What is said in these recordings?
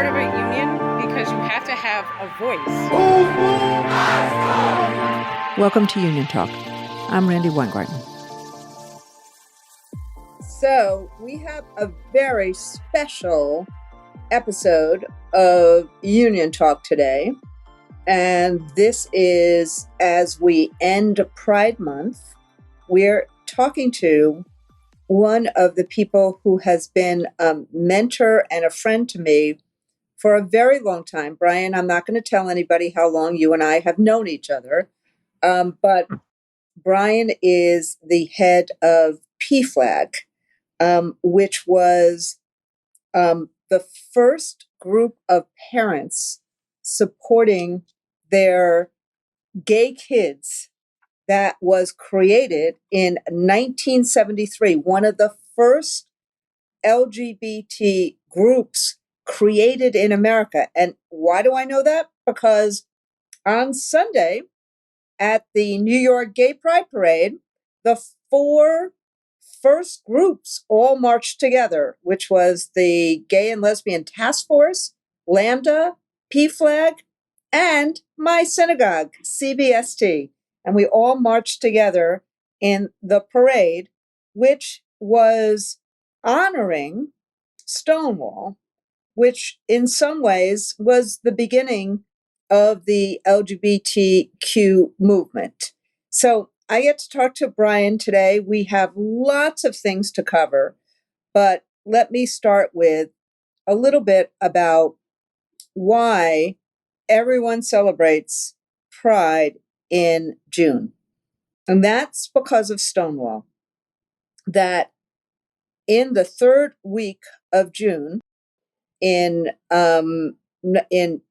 part of a union because you have to have a voice. Welcome to Union Talk. I'm Randi Weingarten. So we have a very special episode of Union Talk today. And this is as we end Pride Month. We're talking to one of the people who has been a mentor and a friend to me for a very long time. Brian, I'm not going to tell anybody how long you and I have known each other, but Brian is the head of PFLAG, which was the first group of parents supporting their gay kids that was created in 1973, one of the first LGBT groups created in America. And why do I know that? Because on Sunday at the New York Gay Pride Parade, the four first groups all marched together, which was the Gay and Lesbian Task Force, Lambda, PFLAG, and my synagogue, CBST. And we all marched together in the parade, which was honoring Stonewall, which in some ways was the beginning of the LGBTQ movement. So I get to talk to Brian today. We have lots of things to cover, but let me start with a little bit about why everyone celebrates Pride in June. And that's because of Stonewall. That in the third week of June, in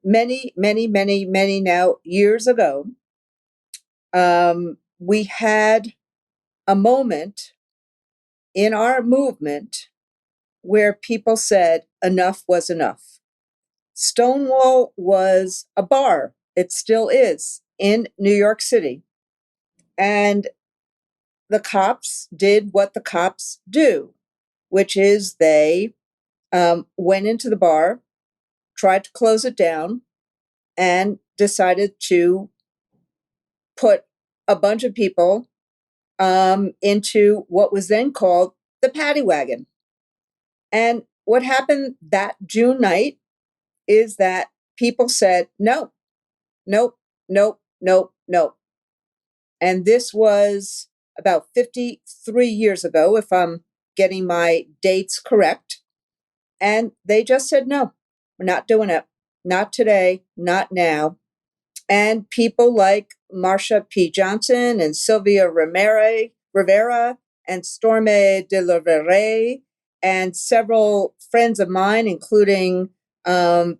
many now years ago, we had a moment in our movement where people said enough was enough. Stonewall was a bar. It still is in New York City. And the cops did what the cops do, which is they went into the bar, tried to close it down, and decided to put a bunch of people into what was then called the paddy wagon. And what happened that June night is that people said, no, nope, nope, nope, nope. And this was about 53 years ago, if I'm getting my dates correct. And they just said, no, we're not doing it. Not today, not now. And people like Marsha P. Johnson and Sylvia Rivera and Storme de la Verre and several friends of mine, including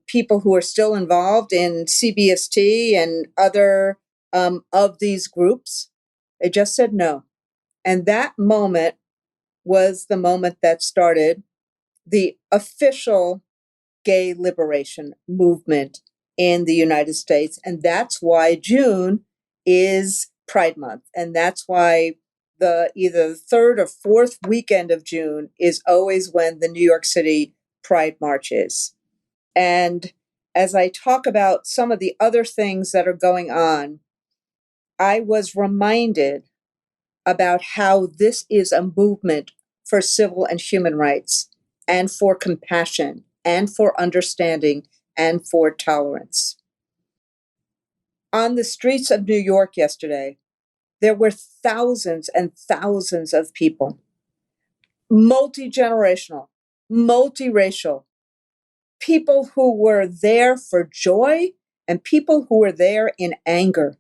people who are still involved in CBST and other of these groups, they just said no. And that moment was the moment that started the official gay liberation movement in the United States. And that's why June is Pride Month. And that's why either the third or fourth weekend of June is always when the New York City Pride March is. And as I talk about some of the other things that are going on, I was reminded about how this is a movement for civil and human rights and for compassion and for understanding and for tolerance. On the streets of New York yesterday, there were thousands and thousands of people, multi-generational, multiracial, people who were there for joy and people who were there in anger,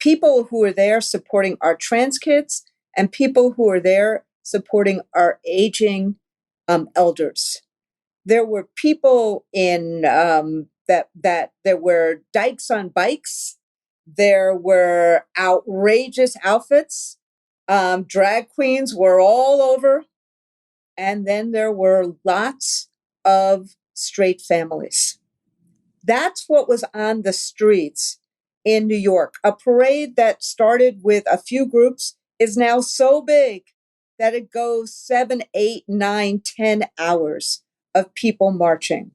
people who were there supporting our trans kids and people who were there supporting our aging elders. There were people in that there were dykes on bikes. There were outrageous outfits. Drag queens were all over. And then there were lots of straight families. That's what was on the streets in New York. A parade that started with a few groups is now so big that it goes 7, 8, 9, 10 hours of people marching.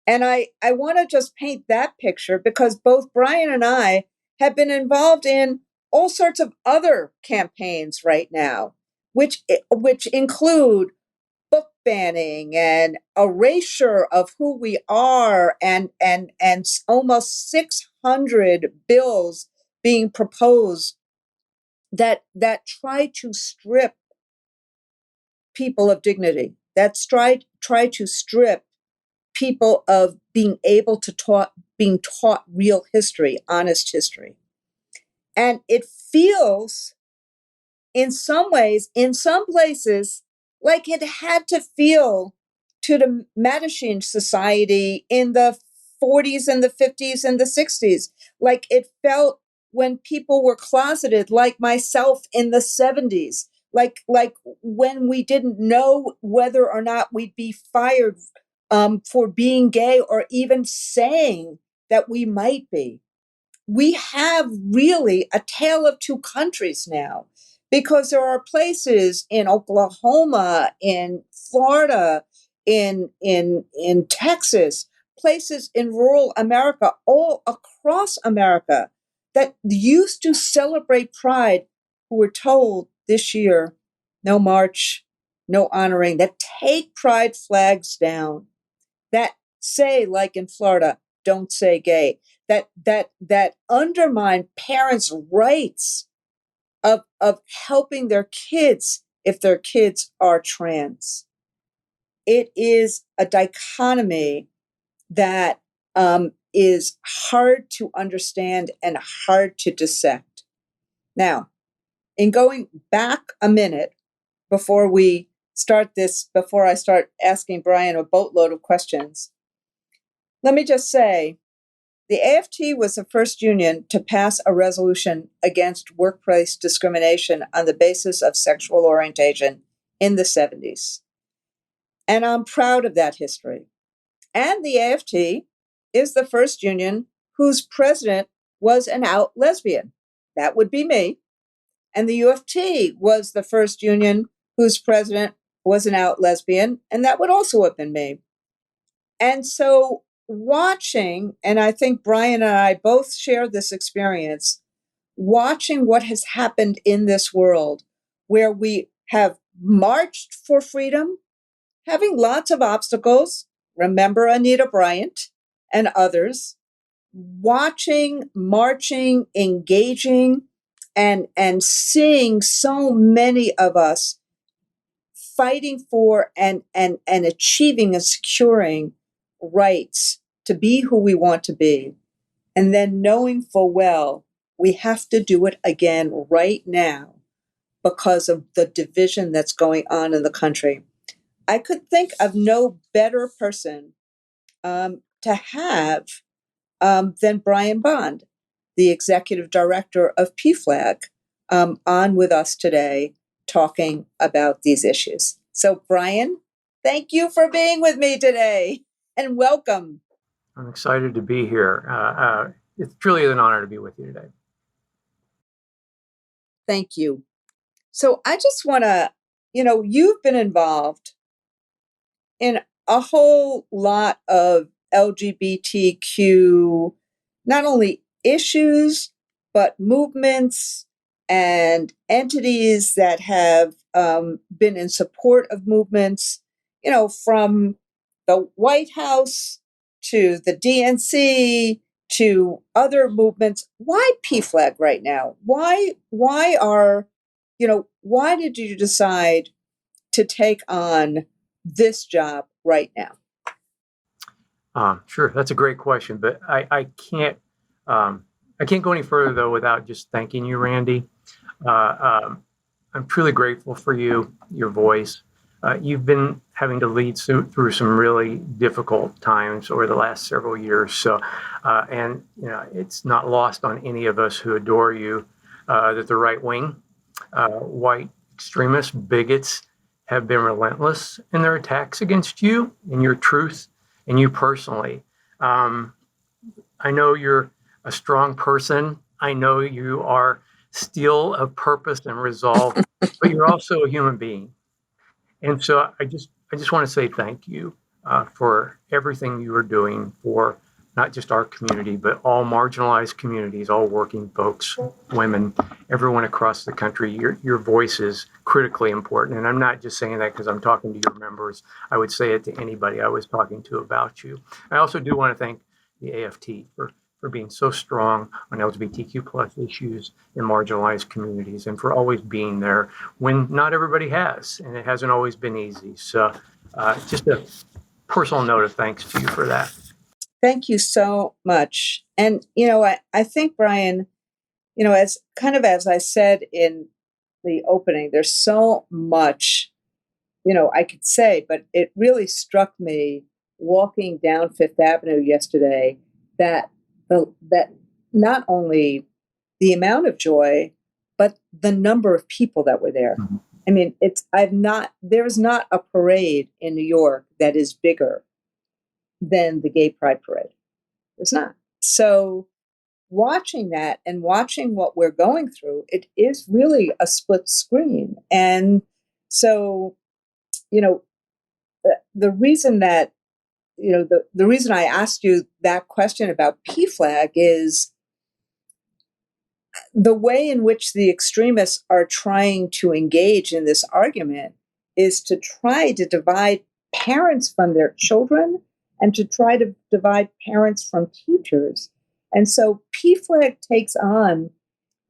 And I want to just paint that picture because both Brian and I have been involved in all sorts of other campaigns right now, which include book banning and erasure of who we are, and almost 600 bills being proposed that try to strip people of dignity, that try to strip people of being able to being taught real history, honest history. And it feels in some ways, in some places, like it had to feel to the Mattachine Society in the 40s and the 50s and the 60s. Like it felt when people were closeted, like myself in the 70s, like when we didn't know whether or not we'd be fired for being gay or even saying that we might be. We have really a tale of two countries now, because there are places in Oklahoma, in Florida, in Texas, places in rural America, all across America, that used to celebrate Pride, who were told this year, no march, no honoring, that take Pride flags down, that say, like in Florida, don't say gay, that undermine parents' rights of helping their kids if their kids are trans. It is a dichotomy that is hard to understand and hard to dissect. Now, in going back a minute before we start this, before I start asking Brian a boatload of questions, let me just say, the AFT was the first union to pass a resolution against workplace discrimination on the basis of sexual orientation in the 70s. And I'm proud of that history. And the AFT is the first union whose president was an out lesbian. That would be me. And the UFT was the first union whose president was an out lesbian, and that would also have been me. And so watching, and I think Brian and I both share this experience, watching what has happened in this world where we have marched for freedom, having lots of obstacles. Remember Anita Bryant and others, watching, marching, engaging, and seeing so many of us fighting for and achieving and securing rights to be who we want to be, and then knowing full well we have to do it again right now because of the division that's going on in the country. I could think of no better person to have than Brian Bond, the executive director of PFLAG, on with us today talking about these issues. So, Brian, thank you for being with me today and welcome. I'm excited to be here. It's truly an honor to be with you today. Thank you. So I just want to, you've been involved in a whole lot of LGBTQ, not only issues, but movements and entities that have been in support of movements, from the White House to the DNC to other movements. Why PFLAG right now? Why did you decide to take on this job right now? Sure, that's a great question, but I can't go any further though without just thanking you, Randy. I'm truly grateful for you, your voice. You've been having to lead through some really difficult times over the last several years. So, and it's not lost on any of us who adore you that the right wing, white extremists, bigots have been relentless in their attacks against you and your truth and you personally. I know you're a strong person. I know you are steel of purpose and resolve, but you're also a human being. And so I just want to say thank you. for everything you are doing for not just our community, but all marginalized communities, all working folks, women, everyone across the country. Your voice is critically important. And I'm not just saying that because I'm talking to your members. I would say it to anybody I was talking to about you. I also do want to thank the AFT for being so strong on LGBTQ plus issues in marginalized communities and for always being there when not everybody has, and it hasn't always been easy. So just a personal note of thanks to you for that. Thank you so much. And, I think, Brian, as I said in the opening, there's so much, I could say, but it really struck me walking down Fifth Avenue yesterday that that not only the amount of joy, but the number of people that were there. Mm-hmm. I mean, there's not a parade in New York that is bigger than the Gay Pride Parade. It's not. So watching that and watching what we're going through, it is really a split screen. And so, the reason that, the reason I asked you that question about PFLAG is the way in which the extremists are trying to engage in this argument is to try to divide parents from their children and to try to divide parents from teachers. And so PFLAG takes on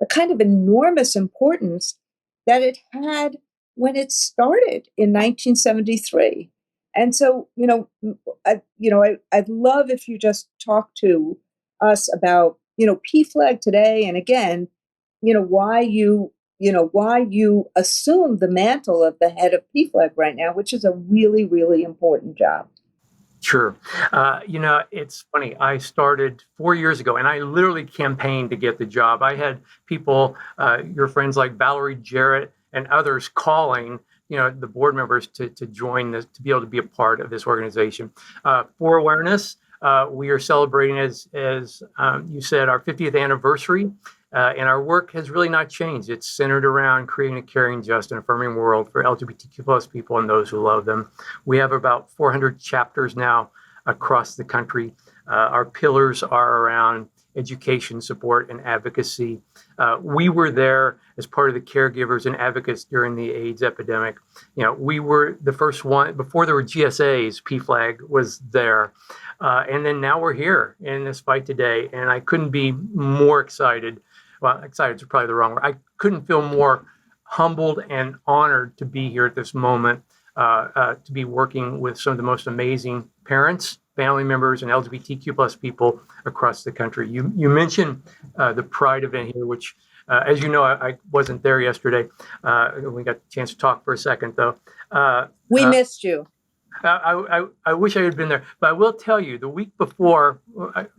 the kind of enormous importance that it had when it started in 1973. And so, I'd love if you just talk to us about, PFLAG today, and again, why you assume the mantle of the head of PFLAG right now, which is a really, really important job. Sure. It's funny. I started 4 years ago, and I literally campaigned to get the job. I had people, your friends like Valerie Jarrett and others, calling the board members to join this, to be able to be a part of this organization. For awareness, we are celebrating, as you said, our 50th anniversary. And our work has really not changed. It's centered around creating a caring, just, and affirming world for LGBTQ plus people and those who love them. We have about 400 chapters now across the country. Our pillars are around education, support, and advocacy. We were there as part of the caregivers and advocates during the AIDS epidemic. We were the first one, before there were GSAs, PFLAG was there. And then now we're here in this fight today. And I couldn't be more excited. Well, excited is probably the wrong word. I couldn't feel more humbled and honored to be here at this moment, to be working with some of the most amazing parents, family members, and LGBTQ plus people across the country. You mentioned the Pride event here, which, as you know, I wasn't there yesterday. We got a chance to talk for a second, though. We missed you. I wish I had been there, but I will tell you, the week before,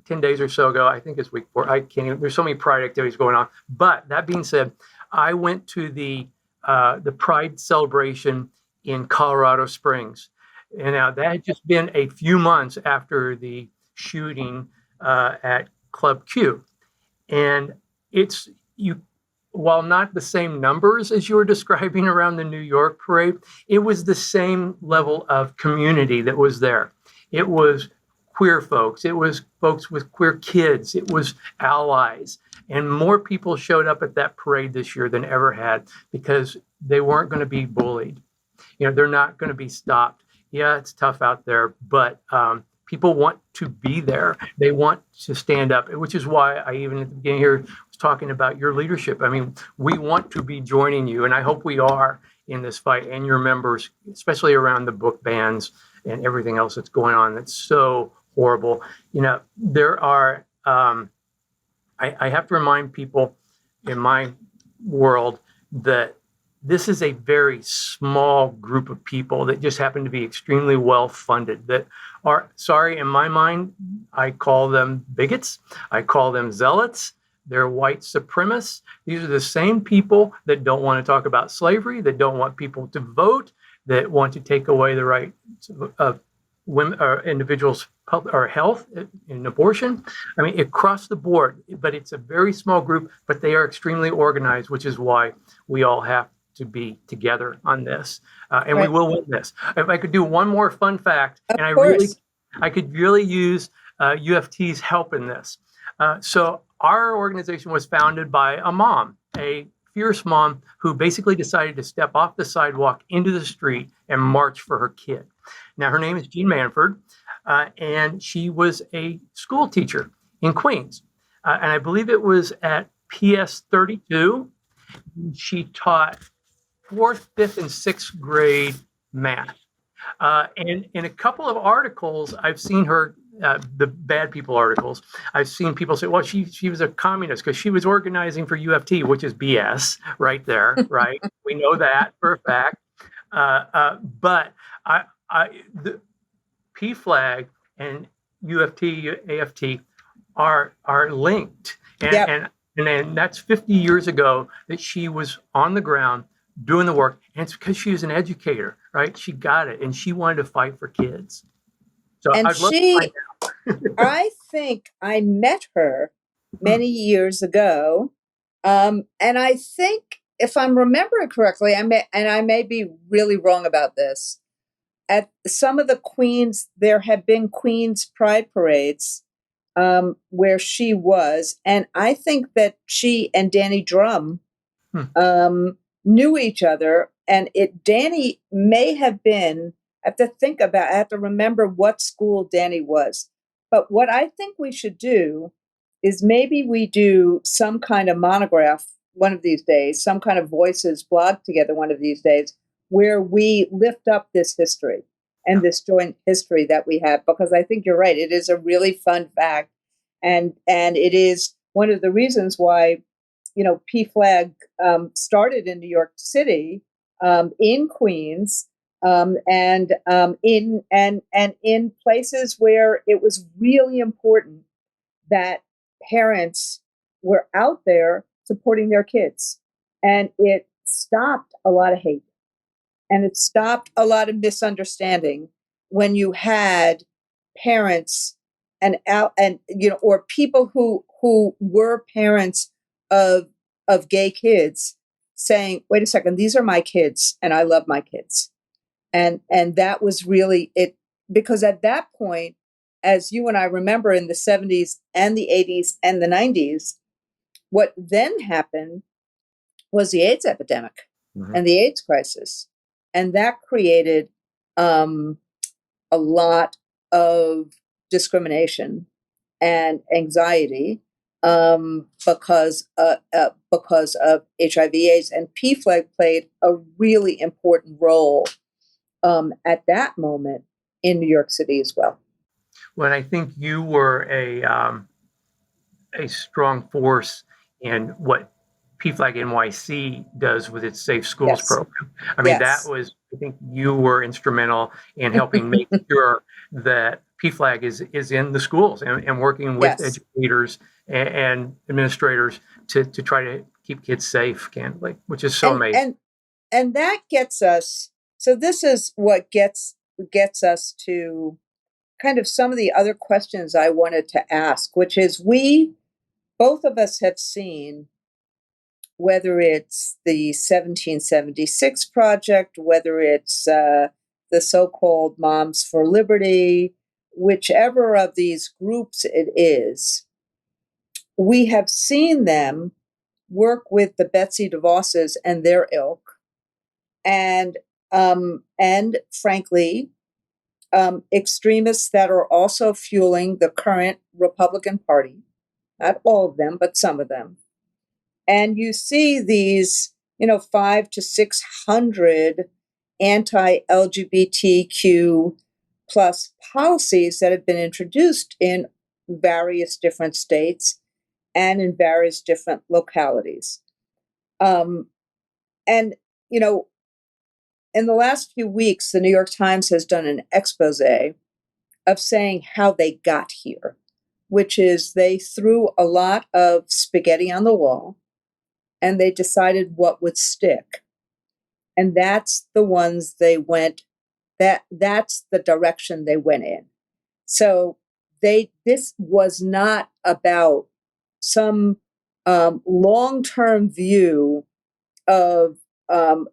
10 days or so ago, I think it's week 4. I can't even, there's so many Pride activities going on. But that being said, I went to the Pride celebration in Colorado Springs. And now that had just been a few months after the shooting at Club Q. And while not the same numbers as you were describing around the New York parade, it was the same level of community that was there. It was queer folks. It was folks with queer kids. It was allies. And more people showed up at that parade this year than ever had, because they weren't going to be bullied. They're not going to be stopped. Yeah, it's tough out there, but people want to be there. They want to stand up, which is why I even at the beginning here was talking about your leadership. I mean, we want to be joining you, and I hope we are in this fight, and your members, especially around the book bans and everything else that's going on. That's so horrible. There are, I have to remind people in my world that this is a very small group of people that just happen to be extremely well funded, that are, sorry, in my mind, I call them bigots. I call them zealots. They're white supremacists. These are the same people that don't want to talk about slavery, that don't want people to vote, that want to take away the right of women or individuals' or health in abortion. I mean, across the board, but it's a very small group, but they are extremely organized, which is why we all have to be together on this, and we Right. will win this. If I could do one more fun fact, Of and course. I could really use UFT's help in this. So our organization was founded by a mom, a fierce mom who basically decided to step off the sidewalk into the street and march for her kid. Now, her name is Jean Manford, and she was a school teacher in Queens. And I believe it was at PS 32. She taught fourth, fifth, and sixth grade math. And in a couple of articles, I've seen her, the bad people articles, I've seen people say, well, she was a communist because she was organizing for UFT, which is BS right there, right? We know that for a fact. But the PFLAG and UFT, AFT are linked. Yep. And then that's 50 years ago that she was on the ground doing the work. And it's because she was an educator, right? She got it. And she wanted to fight for kids. So And I'd love to find out. I think I met her many years ago. And I think, if I'm remembering correctly, I may be really wrong about this. At some of the Queens, there have been Queens Pride parades where she was. And I think that she and Danny Drum knew each other. And Danny may have been, I have to remember what school Danny was. But what I think we should do is maybe we do some kind of monograph one of these days, some kind of voices blog together one of these days, where we lift up this history and this joint history that we have, because I think you're right. It is a really fun fact. And it is one of the reasons why, PFLAG started in New York City, in Queens, and in places where it was really important that parents were out there supporting their kids. And it stopped a lot of hate, and it stopped a lot of misunderstanding when you had parents or people who were parents of gay kids saying, wait a second, these are my kids and I love my kids. And that was really it, because at that point, as you and I remember, in the 70s and the 80s and the 90s, what then happened was the AIDS epidemic and the AIDS crisis. And that created a lot of discrimination and anxiety because of HIV/AIDS. And PFLAG played a really important role at that moment in New York City as well. Well, I think you were a strong force in what PFLAG NYC does with its Safe Schools program. I mean, Yes. I think you were instrumental in helping make sure that PFLAG is in the schools and working with educators and administrators to try to keep kids safe, candidly, which is so amazing. And that gets us, so this is what gets us to kind of some of the other questions I wanted to ask, which is, both of us have seen, whether it's the 1776 Project, whether it's the so-called Moms for Liberty, whichever of these groups it is, we have seen them work with the Betsy DeVosses and their ilk, and frankly, extremists that are also fueling the current Republican Party. Not all of them, but some of them. And you see these, 500 to 600 anti-LGBTQ plus policies that have been introduced in various different states and in various different localities. And, in the last few weeks, the New York Times has done an expose of saying how they got here, which is they threw a lot of spaghetti on the wall and they decided what would stick. And that's the ones they went, that's the direction they went in. So this was not about some long-term view of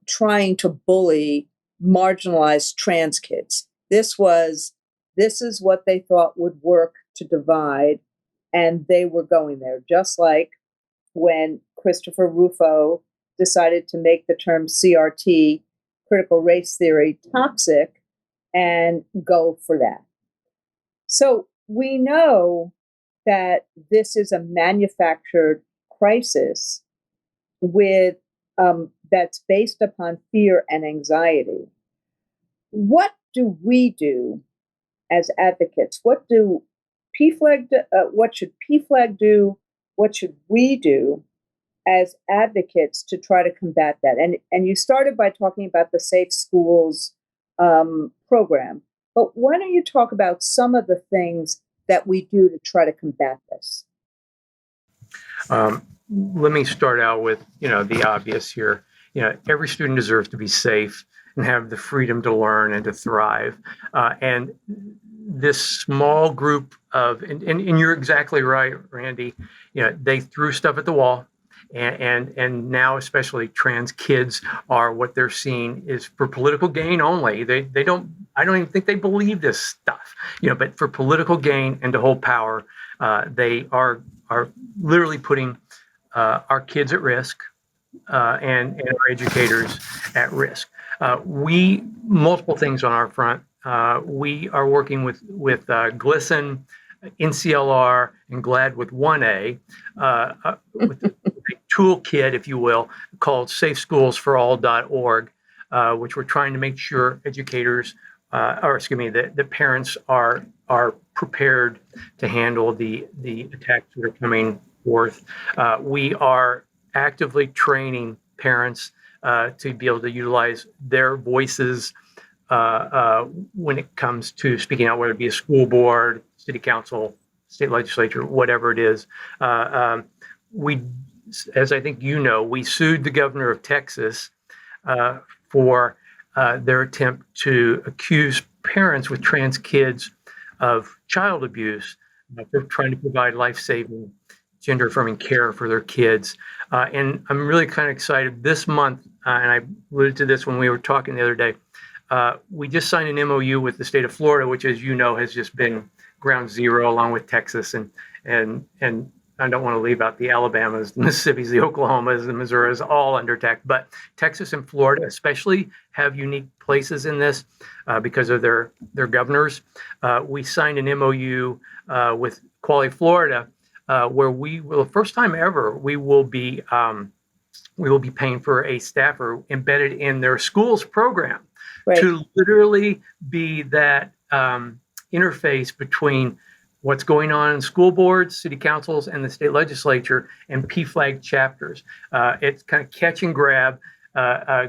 trying to bully marginalized trans kids. This is what they thought would work to divide, and they were going there. Just like when Christopher Rufo decided to make the term CRT, critical race theory, toxic, and go for that. So we know that this is a manufactured crisis with that's based upon fear and anxiety. What do we do as advocates? What do PFLAG? What should PFLAG do? What should we do as advocates to try to combat that? And you started by talking about the Safe Schools program, but why don't you talk about some of the things that we do to try to combat this? Let me start out with, the obvious here. Every student deserves to be safe and have the freedom to learn and to thrive. And this small group of, and you're exactly right, Randy, they threw stuff at the wall. And now, especially trans kids are what they're seeing is for political gain only. I don't even think they believe this stuff, but for political gain and to hold power, they are literally putting our kids at risk and our educators at risk. Multiple things on our front. We are working with GLSEN, NCLR, and GLAD with 1A, with a toolkit, if you will, called safeschools4all.org, which we're trying to make sure educators, the parents are prepared to handle the attacks that are coming forth. We are actively training parents to be able to utilize their voices when it comes to speaking out, whether it be a school board, city council, state legislature, whatever it is. We, as I think we sued the governor of Texas for their attempt to accuse parents with trans kids of child abuse for trying to provide life-saving, gender-affirming care for their kids. And I'm really kind of excited this month, and I alluded to this when we were talking the other day, we just signed an MOU with the state of Florida, which, as you know, has just been ground zero along with Texas. And I don't want to leave out the Alabamas, the Mississippis, the Oklahomas, the Missouris, all under attack. But Texas and Florida especially have unique places in this because of their governors. We signed an MOU with Quality Florida, where we will, first time ever, we will be paying for a staffer embedded in their schools program to literally be that interface between what's going on in school boards, city councils, and the state legislature and PFLAG chapters. It's kind of catch and grab,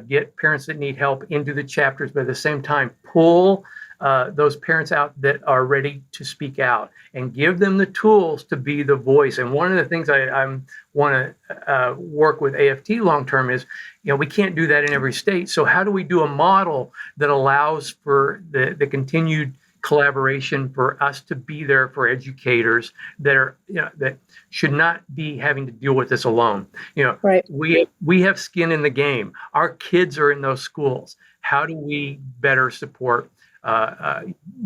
get parents that need help into the chapters, but at the same time, pull those parents out that are ready to speak out and give them the tools to be the voice. And one of the things I want to work with AFT long-term is, we can't do that in every state. So how do we do a model that allows for the continued collaboration for us to be there for educators that are, that should not be having to deal with this alone. We have skin in the game. Our kids are in those schools. How do we better support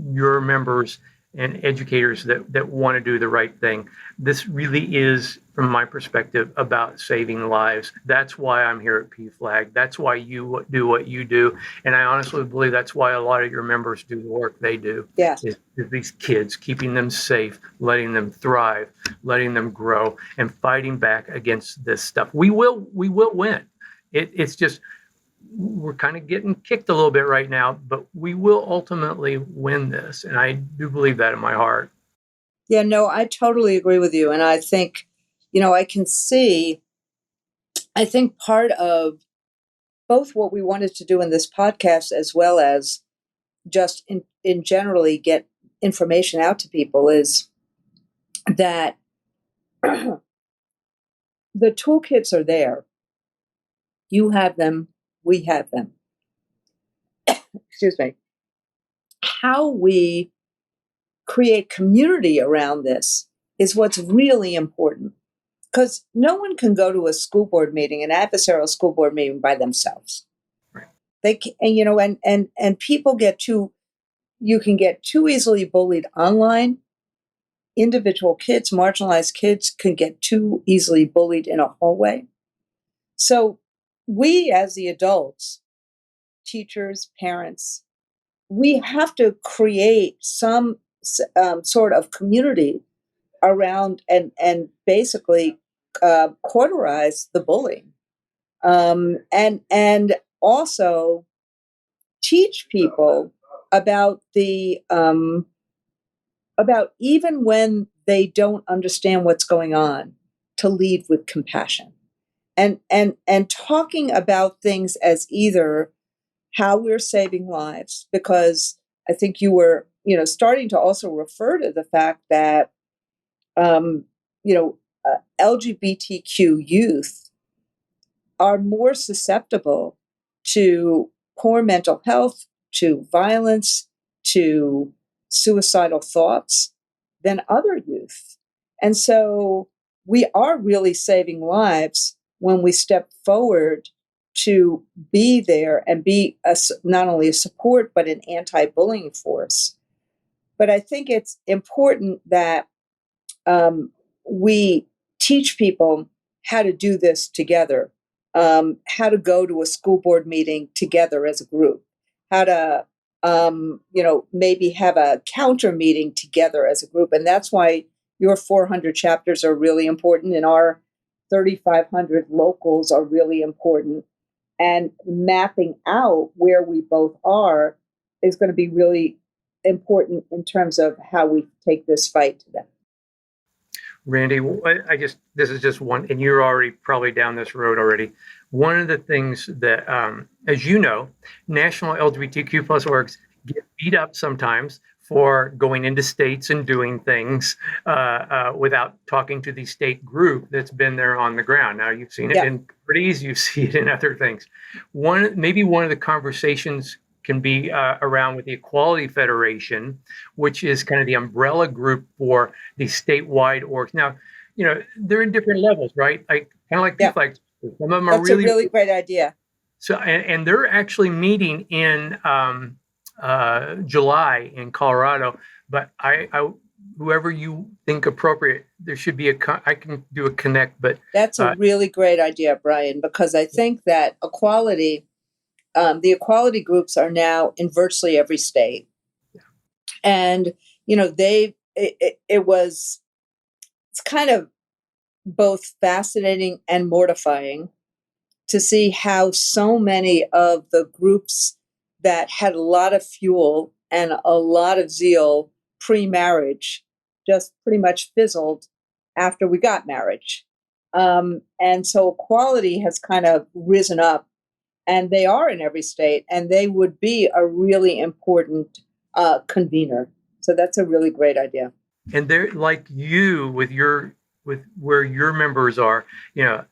your members and educators that want to do the right thing? This really is, from my perspective, about saving lives. That's why I'm here at PFLAG. That's why you do what you do. And I honestly believe that's why a lot of your members do the work they do. Yes. Is these kids, keeping them safe, letting them thrive, letting them grow, and fighting back against this stuff. We will win. It's just, we're kind of getting kicked a little bit right now, but we will ultimately win this. And I do believe that in my heart. Yeah, no, I totally agree with you. And I think, I can see, I think part of both what we wanted to do in this podcast, as well as just in generally get information out to people, is that the toolkits are there. You have them. We have them. Excuse me. How we create community around this is what's really important. because no one can go to a school board meeting, an adversarial school board meeting, by themselves. Right. They can, and people get too. You can get too easily bullied online. Individual kids, marginalized kids, can get too easily bullied in a hallway. So we, as the adults, teachers, parents, we have to create some sort of community around and basically cauterize the bullying, and also teach people about the about, even when they don't understand what's going on, to lead with compassion, and talking about things as either how we're saving lives, because I think you were, starting to also refer to the fact that, um, LGBTQ youth are more susceptible to poor mental health, to violence, to suicidal thoughts than other youth. And so we are really saving lives when we step forward to be there and be not only a support, but an anti-bullying force. But I think it's important that we teach people how to do this together, how to go to a school board meeting together as a group, how to, maybe have a counter meeting together as a group. And that's why your 400 chapters are really important, and our 3,500 locals are really important. And mapping out where we both are is going to be really important in terms of how we take this fight to them. Randy, this is just one, and you're already probably down this road already. One of the things that, as you know, national LGBTQ plus orgs get beat up sometimes for going into states and doing things without talking to the state group that's been there on the ground. Now, you've seen it in parties, you see it in other things. Maybe one of the conversations can be around with the Equality Federation, which is kind of the umbrella group for the statewide orgs. Now, they're in different levels, right? Kind of like PFLAG. Some of them are That's a really great idea. So, and they're actually meeting in July in Colorado. But I whoever you think appropriate, there should be I can do a connect. But that's a really great idea, Brian, because I think that equality. The equality groups are now in virtually every state. And, it's kind of both fascinating and mortifying to see how so many of the groups that had a lot of fuel and a lot of zeal pre-marriage just pretty much fizzled after we got marriage. And so equality has kind of risen up. And they are in every state, and they would be a really important convener. So that's a really great idea. And they're like you with where your members are,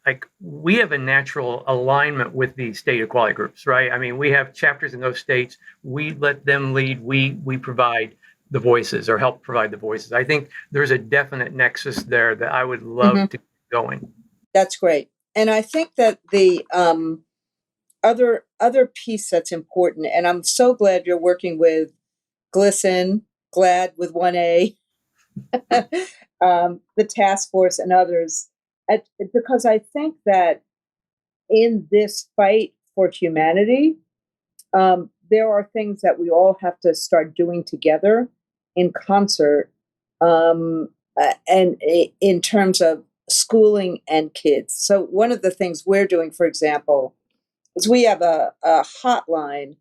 like we have a natural alignment with the state equality groups, right? I mean, we have chapters in those states. We let them lead. We provide the voices, or help provide the voices. I think there's a definite nexus there that I would love to keep going. That's great. And I think that the other piece that's important, and I'm so glad you're working with GLAD with 1A, the task force and others, because I think that in this fight for humanity, there are things that we all have to start doing together in concert, and in terms of schooling and kids. So one of the things we're doing, for example, is we have a hotline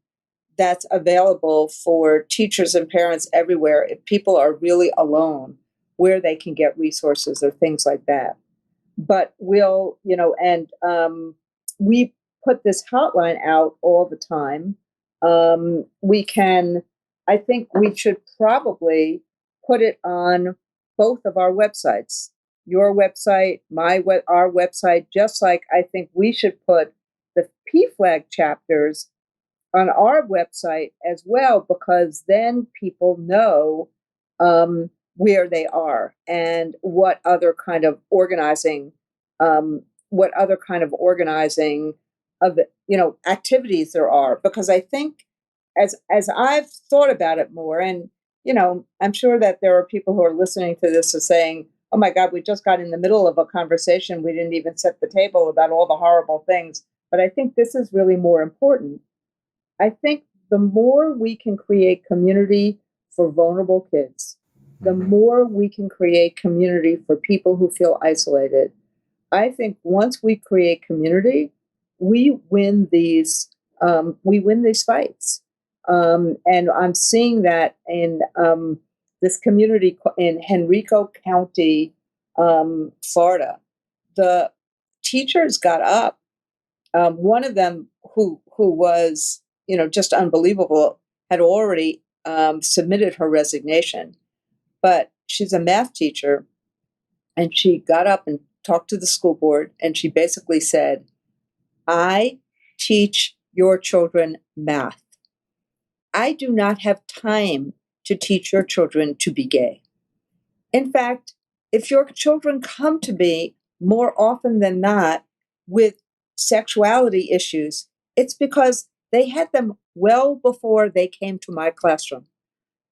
that's available for teachers and parents everywhere if people are really alone, where they can get resources or things like that. But we'll, and we put this hotline out all the time. I think we should probably put it on both of our websites, your website, our website, just like I think we should put the PFLAG chapters on our website as well, because then people know where they are and what other kind of organizing what other kind of organizing of activities there are, because I think as I've thought about it more, and I'm sure that there are people who are listening to this are saying, oh my God, we just got in the middle of a conversation, we didn't even set the table about all the horrible things. But I think this is really more important. I think the more we can create community for vulnerable kids, the more we can create community for people who feel isolated. I think once we create community, we win these fights. And I'm seeing that in this community in Henrico County, Florida. The teachers got up. One of them, who was just unbelievable, had already submitted her resignation, but she's a math teacher, and she got up and talked to the school board, and she basically said, I teach your children math. I do not have time to teach your children to be gay. In fact, if your children come to me more often than not with sexuality issues, it's because they had them well before they came to my classroom.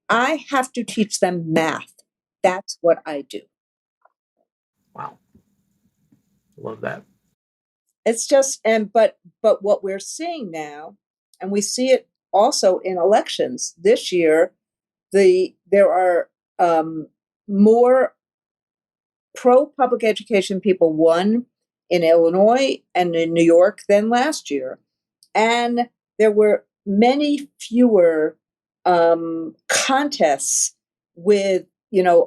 I have to teach them math. That's what I do. Wow. Love that. It's just, but what we're seeing now, and we see it also in elections this year, there are more pro-public education people won in Illinois and in New York than last year. And there were many fewer contests with,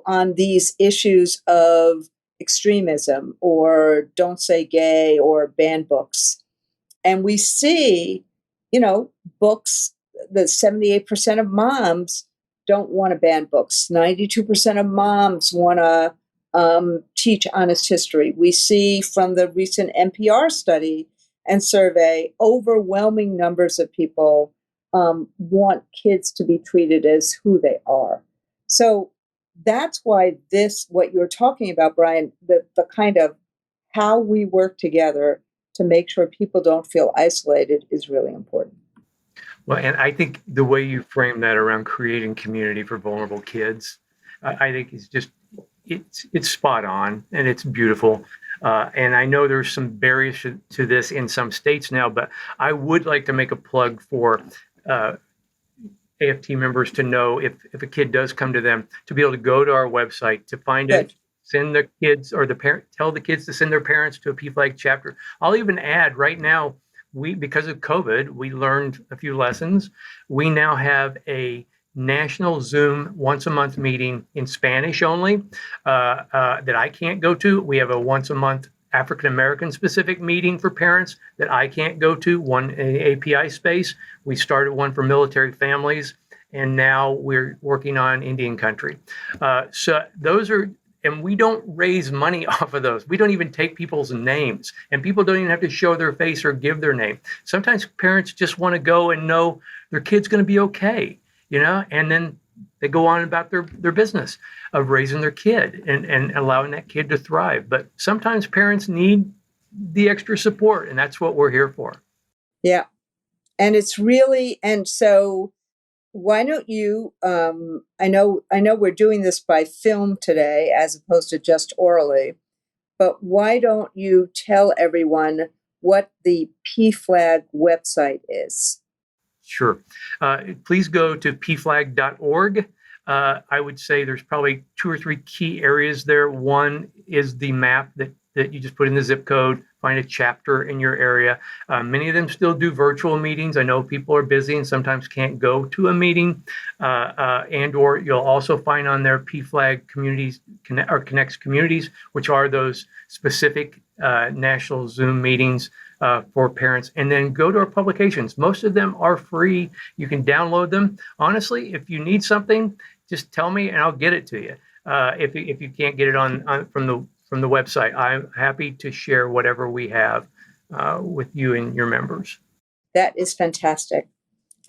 on these issues of extremism or don't say gay or ban books. And we see, books, the 78% of moms don't want to ban books. 92% of moms want to teach honest history. We see from the recent NPR study and survey, overwhelming numbers of people want kids to be treated as who they are. So that's why what you're talking about, Brian, the kind of how we work together to make sure people don't feel isolated is really important. Well, and I think the way you frame that around creating community for vulnerable kids, I think is just, it's spot on, and it's beautiful. And I know there's some barriers to this in some states now, but I would like to make a plug for AFT members to know if a kid does come to them, to be able to go to our website to find it, send the kids or the parent, tell the kids to send their parents to a PFLAG chapter. I'll even add right now, because of COVID, we learned a few lessons. We now have a national Zoom once a month meeting in Spanish only that I can't go to. We have a once a month African American specific meeting for parents that I can't go to, one in API space. We started one for military families, and now we're working on Indian country. So those are, and we don't raise money off of those. We don't even take people's names, and people don't even have to show their face or give their name. Sometimes parents just want to go and know their kid's going to be okay, and then they go on about their business of raising their kid and allowing that kid to thrive. But sometimes parents need the extra support, and that's what we're here for. Yeah. And it's really, and so why don't you, I know we're doing this by film today as opposed to just orally, but why don't you tell everyone what the PFLAG website is? Sure. Please go to pflag.org. I would say there's probably 2 or 3 key areas there. One is the map that you just put in the zip code, find a chapter in your area. Many of them still do virtual meetings. I know people are busy and sometimes can't go to a meeting, and or you'll also find on there PFLAG communities or connects communities, which are those specific national Zoom meetings for parents. And then go to our publications. Most of them are free. You can download them. Honestly, if you need something, just tell me and I'll get it to you. If you can't get it on from the website, I'm happy to share whatever we have with you and your members. That is fantastic.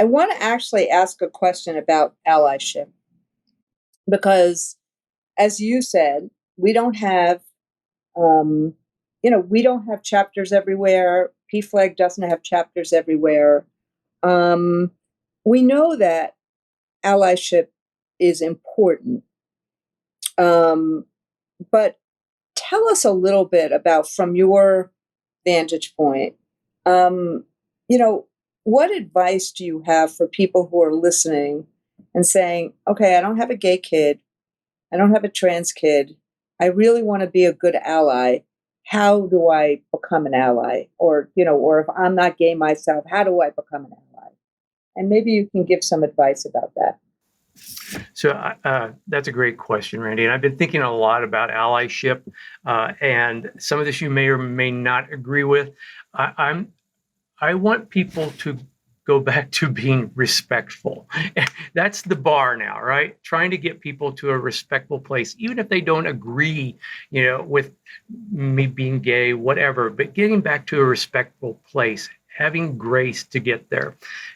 I want to actually ask a question about allyship, because, as you said, we don't have, we don't have chapters everywhere. PFLAG doesn't have chapters everywhere. We know that allyship is important. But tell us a little bit about, from your vantage point, what advice do you have for people who are listening and saying, okay, I don't have a gay kid, I don't have a trans kid, I really want to be a good ally. How do I become an ally? Or if I'm not gay myself, how do I become an ally? And maybe you can give some advice about that. So that's a great question, Randy. And I've been thinking a lot about allyship, and some of this you may or may not agree with. I want people to go back to being respectful. That's the bar now, right? Trying to get people to a respectful place, even if they don't agree, with me being gay, whatever, but getting back to a respectful place, having grace to get there.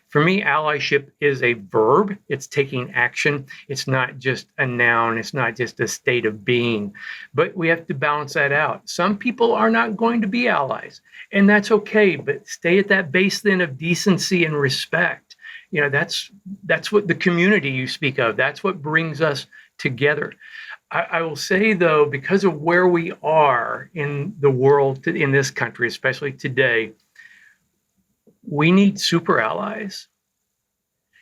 For me, allyship is a verb. It's taking action. It's not just a noun. It's not just a state of being. But we have to balance that out. Some people are not going to be allies, and that's okay. But stay at that base then of decency and respect. That's what the community you speak of. That's what brings us together. I will say, though, because of where we are in the world, in this country, especially today, we need super allies.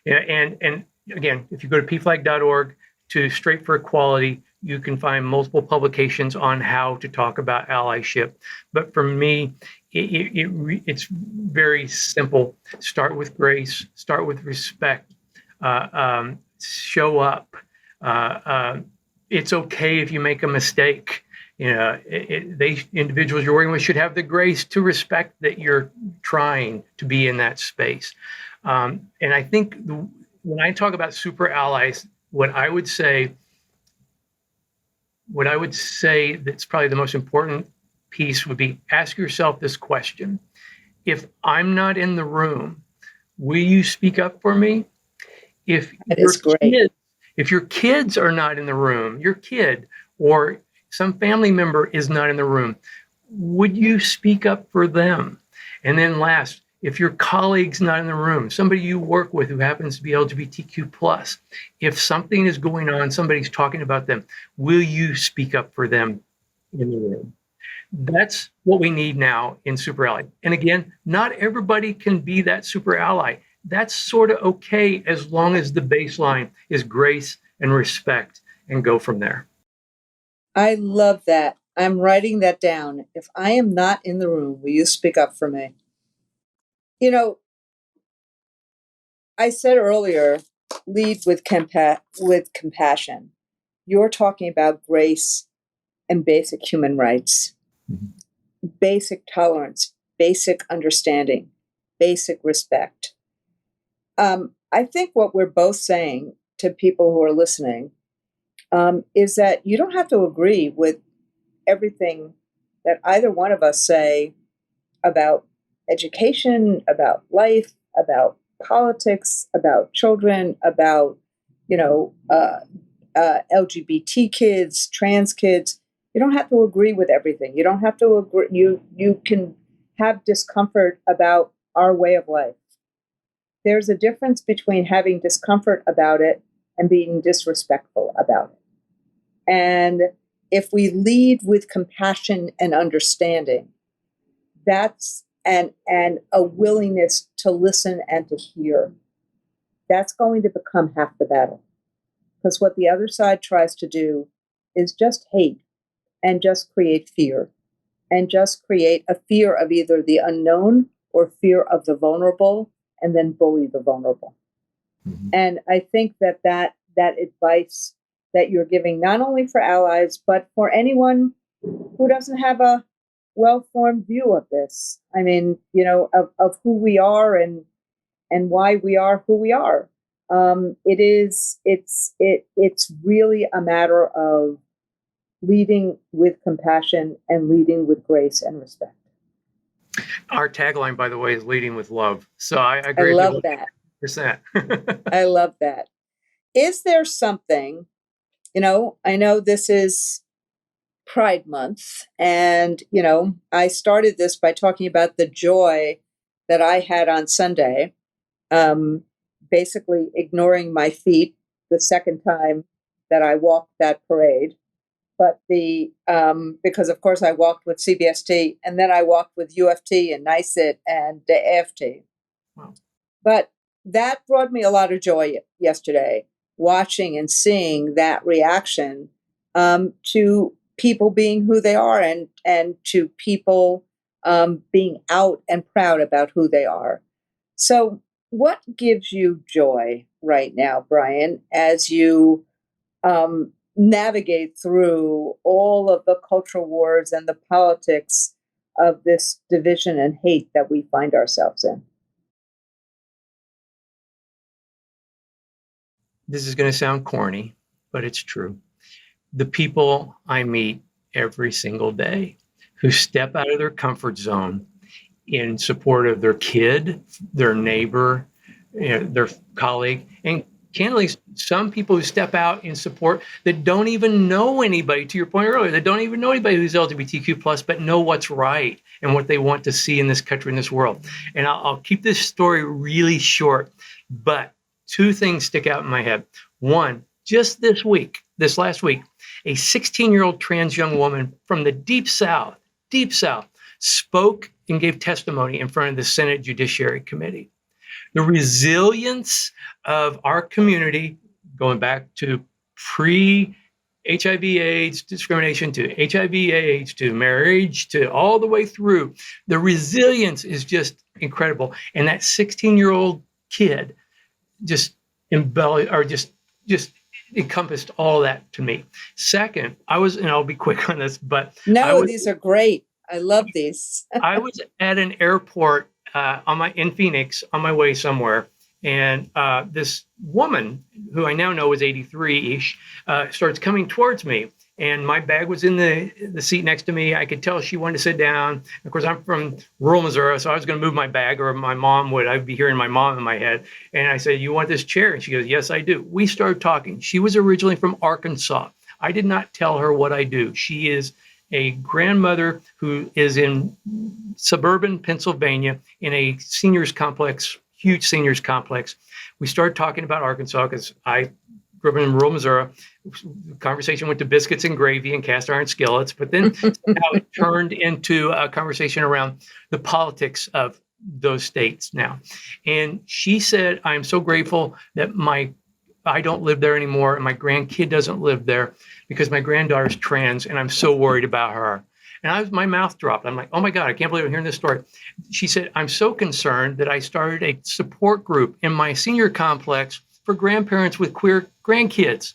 And again, if you go to pflag.org to Straight for Equality, you can find multiple publications on how to talk about allyship. But for me, it's very simple. Start with grace, start with respect, show up. It's okay if you make a mistake. Individuals you're working with should have the grace to respect that you're trying to be in that space. And I think when I talk about super allies, what I would say that's probably the most important piece would be, ask yourself this question. If I'm not in the room, will you speak up for me? If your kids are not in the room, your kid or some family member is not in the room, would you speak up for them? And then last, if your colleague's not in the room, somebody you work with who happens to be LGBTQ+, if something is going on, somebody's talking about them, will you speak up for them in the room? That's what we need now in super ally. And again, not everybody can be that super ally. That's sort of okay as long as the baseline is grace and respect, and go from there. I love that. I'm writing that down. If I am not in the room, will you speak up for me? I said earlier, lead with compassion. You're talking about grace and basic human rights, basic tolerance, basic understanding, basic respect. I think what we're both saying to people who are listening is that you don't have to agree with everything that either one of us say about education, about life, about politics, about children, about LGBT kids, trans kids. You don't have to agree with everything. You don't have to agree. You can have discomfort about our way of life. There's a difference between having discomfort about it and being disrespectful about it. And if we lead with compassion and understanding, that's and a willingness to listen and to hear, that's going to become half the battle. Because what the other side tries to do is just hate and just create fear, and just create a fear of either the unknown or fear of the vulnerable, and then bully the vulnerable. Mm-hmm. And I think that advice that you're giving, not only for allies, but for anyone who doesn't have a well-formed view of this. I mean, of who we are and why we are who we are. It's really a matter of leading with compassion and leading with grace and respect. Our tagline, by the way, is leading with love. So I agree. I love that. I love that. Is there something, I know this is Pride Month. And, I started this by talking about the joy that I had on Sunday, basically ignoring my feet the second time that I walked that parade. But because of course I walked with CBST and then I walked with UFT and NICIT and the AFT. Wow. But that brought me a lot of joy yesterday, watching and seeing that reaction to people being who they are and to people being out and proud about who they are. So, what gives you joy right now, Brian, as you navigate through all of the cultural wars and the politics of this division and hate that we find ourselves in? This is going to sound corny, but it's true. The people I meet every single day who step out of their comfort zone in support of their kid, their neighbor, their colleague, and candidly, some people who step out in support that don't even know anybody, to your point earlier, that don't even know anybody who's LGBTQ plus, but know what's right and what they want to see in this country, in this world. And I'll keep this story really short, but two things stick out in my head. One, just this last week, a 16-year-old trans young woman from the deep South, spoke and gave testimony in front of the Senate Judiciary Committee. The resilience of our community, going back to pre-HIV/AIDS discrimination to HIV/AIDS to marriage to all the way through, the resilience is just incredible. And that 16-year-old kid just encompassed all that to me. Second, and I'll be quick on this, but these are great. I love these. I was at an airport in Phoenix on my way somewhere, and this woman who I now know is 83-ish starts coming towards me, and my bag was in the seat next to me. I could tell she wanted to sit down. Of course, I'm from rural Missouri, so I was going to move my bag, or my mom would. I'd be hearing my mom in my head, and I said, "You want this chair?" And she goes, "Yes, I do." We started talking. She was originally from Arkansas. I did not tell her what I do. She is a grandmother who is in suburban Pennsylvania in a seniors complex, huge seniors complex. We started talking about Arkansas because I grew up in rural Missouri. The conversation went to biscuits and gravy and cast iron skillets, but then now it turned into a conversation around the politics of those states now. And she said, "I'm so grateful that I don't live there anymore, and my grandkid doesn't live there because my granddaughter's trans, and I'm so worried about her." And my mouth dropped. I'm like, "Oh my God, I can't believe I'm hearing this story." She said, "I'm so concerned that I started a support group in my senior complex for grandparents with queer grandkids."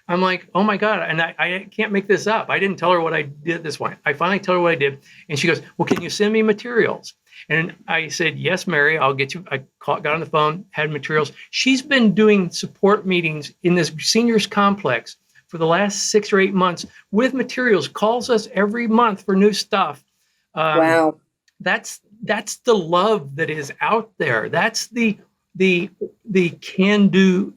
I'm like, "Oh my God." And I can't make this up. I didn't tell her what I did this way. I finally tell her what I did. And she goes, "Well, can you send me materials?" And I said, "Yes, Mary, I'll get you." I got on the phone, had materials. She's been doing support meetings in this seniors complex for the last 6 or 8 months with materials, calls us every month for new stuff. Wow. That's the love that is out there. That's the can do.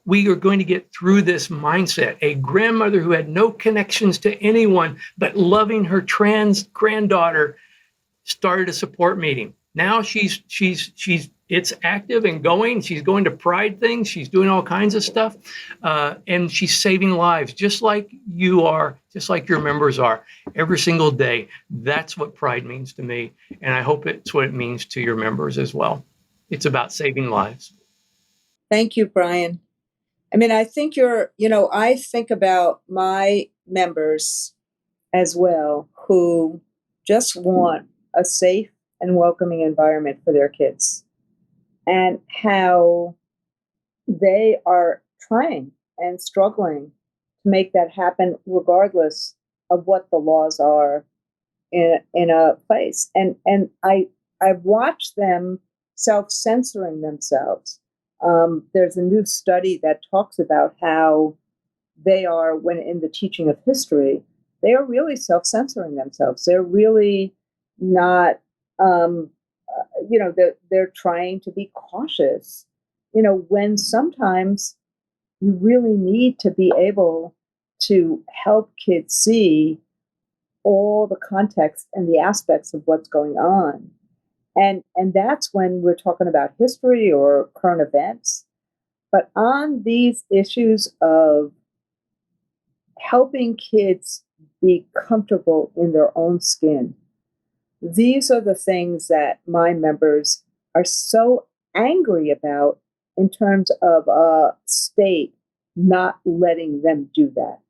We are going to get through this mindset. A grandmother who had no connections to anyone, but loving her trans granddaughter, started a support meeting. Now it's active and going. She's going to Pride things. She's doing all kinds of stuff. And she's saving lives, just like you are, just like your members are, every single day. That's what Pride means to me. And I hope it's what it means to your members as well. It's about saving lives. Thank you, Brian. I mean, I think I think about my members as well who just want a safe and welcoming environment for their kids, and how they are trying and struggling to make that happen regardless of what the laws are in a place. And I've watched them self-censoring themselves. There's a new study that talks about how they are, when in the teaching of history, they are really self-censoring themselves. They're really not, they're trying to be cautious, when sometimes you really need to be able to help kids see all the context and the aspects of what's going on. And that's when we're talking about history or current events. But on these issues of helping kids be comfortable in their own skin, these are the things that my members are so angry about in terms of a state not letting them do that,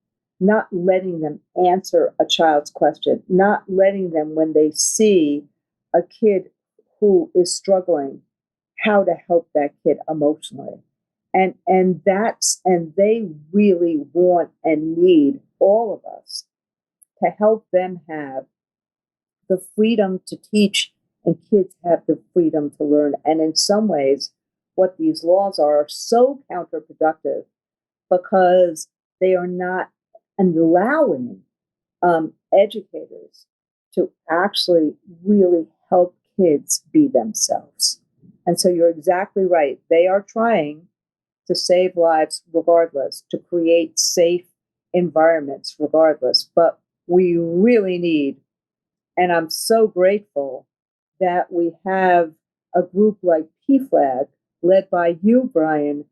not letting them answer a child's question, not letting them, when they see a kid who is struggling, how to help that kid emotionally. And they really want and need all of us to help them have the freedom to teach, and kids have the freedom to learn. And in some ways, what these laws are so counterproductive because they are not allowing educators to actually really help kids be themselves. And so you're exactly right. They are trying to save lives regardless, to create safe environments regardless. But we really need, and I'm so grateful that we have a group like PFLAG, led by you, Brian,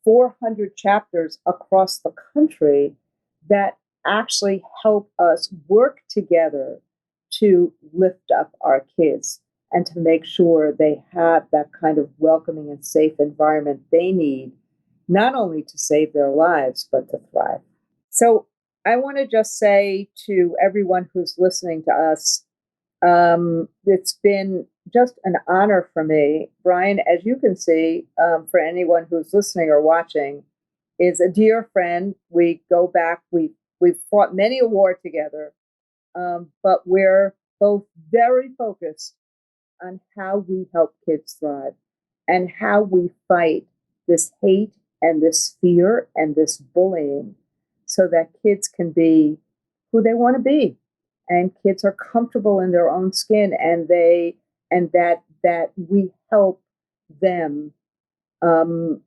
400 chapters across the country that actually help us work together to lift up our kids and to make sure they have that kind of welcoming and safe environment they need, not only to save their lives, but to thrive. So I want to just say to everyone who's listening to us, it's been just an honor for me. Brian, as you can see, for anyone who's listening or watching, is a dear friend. We go back, we've fought many a war together, but we're both very focused on how we help kids thrive and how we fight this hate and this fear and this bullying so that kids can be who they want to be, and kids are comfortable in their own skin, and that we help them have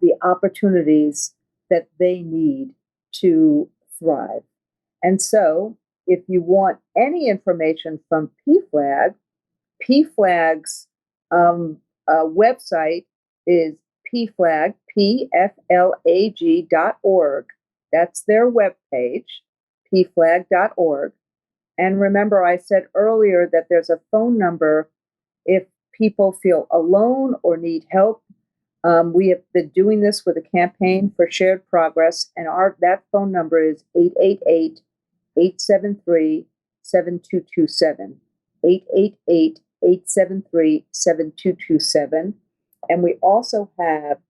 the opportunities that they need to thrive. And so, if you want any information from PFLAG, PFLAG's website is PFLAG, PFLAG.org. That's their webpage, pflag.org. And remember, I said earlier that there's a phone number if people feel alone or need help. We have been doing this with a campaign for shared progress, and that phone number is 888-873-7227, 888-873-7227. And we also have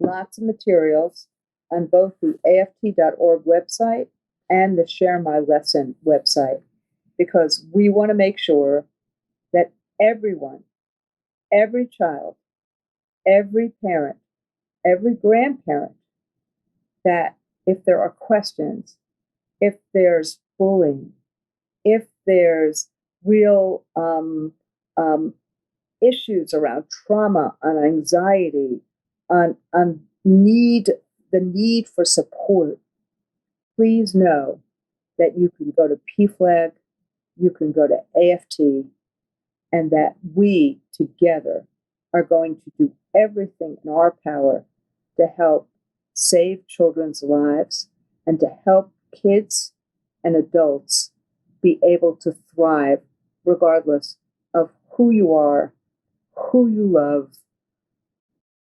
lots of materials on both the AFT.org website and the Share My Lesson website, because we want to make sure that everyone, every child, every parent, every grandparent, that if there are questions, if there's bullying, if there's real issues around trauma, on anxiety, on the need for support, please know that you can go to PFLAG, you can go to AFT, and that we together are going to do everything in our power to help save children's lives and to help kids and adults be able to thrive regardless of who you are, who you love,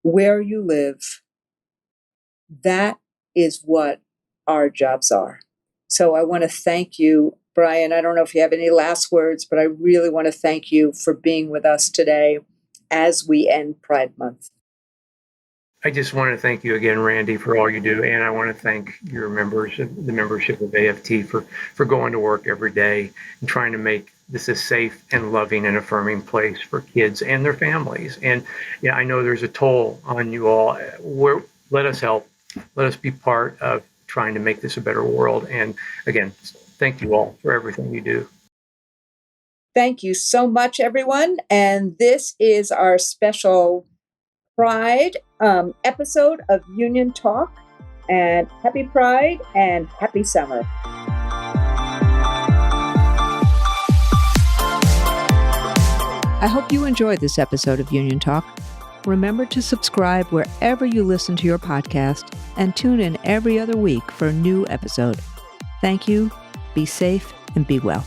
where you live. That is what our jobs are. So I want to thank you, Brian. I don't know if you have any last words, but I really want to thank you for being with us today as we end Pride Month. I just want to thank you again, Randi, for all you do. And I want to thank your members, the membership of AFT, for going to work every day and trying to make this a safe and loving and affirming place for kids and their families. And yeah, I know there's a toll on you all. Let us help. Let us be part of trying to make this a better world. And again, thank you all for everything you do. Thank you so much, everyone. And this is our special Pride episode of Union Talk. And happy Pride and happy summer. I hope you enjoyed this episode of Union Talk. Remember to subscribe wherever you listen to your podcast and tune in every other week for a new episode. Thank you, be safe, and be well.